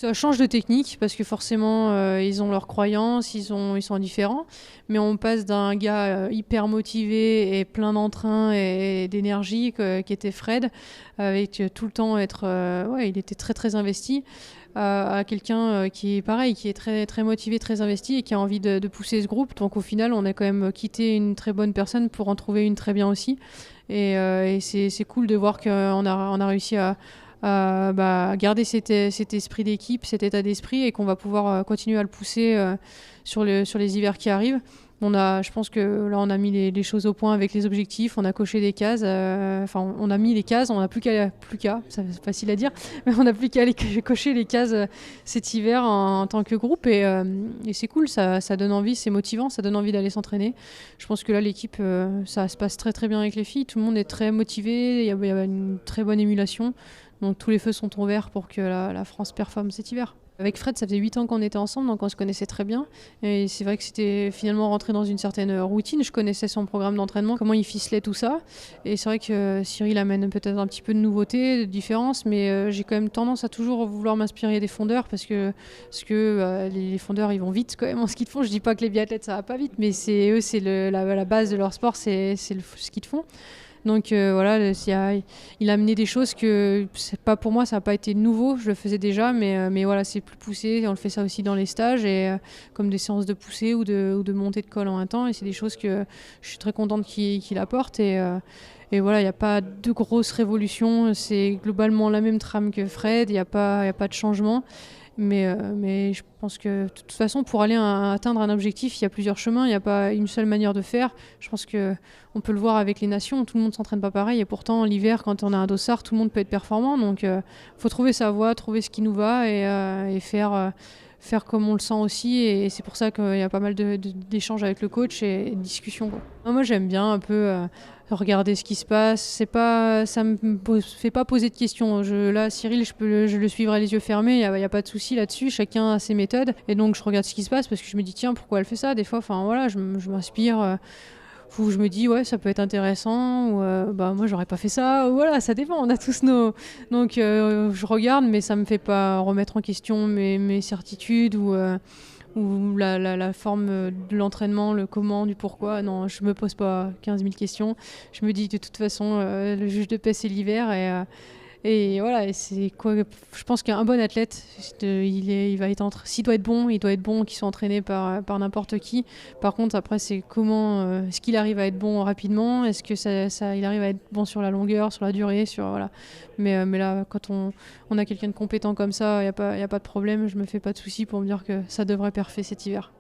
Ça change de technique parce que forcément, ils ont leurs croyances, ils sont différents. Mais on passe d'un gars hyper motivé et plein d'entrain et d'énergie qui était Fred, avec tout le temps être... ouais, il était très très investi, à quelqu'un qui est pareil, qui est très, très motivé, très investi et qui a envie de pousser ce groupe. Donc au final, on a quand même quitté une très bonne personne pour en trouver une très bien aussi. Et c'est cool de voir qu'on a réussi à garder cet esprit d'équipe, cet état d'esprit, et qu'on va pouvoir continuer à le pousser sur les hivers qui arrivent. Je pense que là, on a mis les choses au point avec les objectifs, on a coché des cases, on a mis les cases, on n'a plus qu'à, c'est facile à dire, mais on n'a plus qu'à aller cocher les cases cet hiver en tant que groupe, et c'est cool, ça donne envie, c'est motivant, ça donne envie d'aller s'entraîner. Je pense que là, l'équipe, ça se passe très très bien avec les filles, tout le monde est très motivé, il y a une très bonne émulation. Donc tous les feux sont ouverts pour que la France performe cet hiver. Avec Fred, ça faisait 8 ans qu'on était ensemble, donc on se connaissait très bien. Et c'est vrai que c'était finalement rentré dans une certaine routine. Je connaissais son programme d'entraînement, comment il ficelait tout ça. Et c'est vrai que Cyril amène peut-être un petit peu de nouveauté, de différence, mais j'ai quand même tendance à toujours vouloir m'inspirer des fondeurs parce que les fondeurs, ils vont vite quand même en ski de fond. Je dis pas que les biathlètes, ça va pas vite, mais eux, c'est la base de leur sport, c'est le ski de fond. Donc voilà, il a amené des choses que, c'est pas, pour moi, ça n'a pas été nouveau, je le faisais déjà, mais voilà, c'est plus poussé. On le fait ça aussi dans les stages, et comme des séances de poussée ou de montée de col en un temps, et c'est des choses que je suis très contente qu'il apporte. Et voilà, il n'y a pas de grosse révolution, c'est globalement la même trame que Fred, il n'y a pas de changement. Mais je pense que de toute façon, pour aller atteindre un objectif, il y a plusieurs chemins, il n'y a pas une seule manière de faire. Je pense qu'on peut le voir avec les nations, tout le monde ne s'entraîne pas pareil, et pourtant l'hiver, quand on a un dossard, tout le monde peut être performant. Donc il faut trouver sa voie, trouver ce qui nous va, et faire comme on le sent aussi. Et c'est pour ça qu'il y a pas mal d'échanges avec le coach et de discussions, quoi. Moi, j'aime bien un peu regarder ce qui se passe. Ça me fait pas poser de questions. Là, Cyril, je le suivrai les yeux fermés. Il y a pas de souci là-dessus. Chacun a ses méthodes. Et donc, je regarde ce qui se passe parce que je me dis, tiens, pourquoi elle fait ça? Des fois, enfin voilà, je m'inspire. Où je me dis, ouais, ça peut être intéressant. Ou bah, moi, j'aurais pas fait ça. Ou voilà, ça dépend. On a tous nos. Donc, je regarde, mais ça me fait pas remettre en question mes certitudes ou la forme de l'entraînement, le comment, du pourquoi. Non, je me pose pas 15 000 questions. Je me dis, de toute façon, le juge de paix, c'est l'hiver, et voilà, et c'est quoi, je pense qu'un bon athlète, il va être s'il doit être bon, il doit être bon, qu'il soit entraîné par n'importe qui. Par contre, après, c'est comment, est-ce qu'il arrive à être bon rapidement, est-ce que il arrive à être bon sur la longueur, sur la durée, voilà. Mais là, quand on a quelqu'un de compétent comme ça, il y a pas de problème, je me fais pas de soucis pour me dire que ça devrait parfait cet hiver.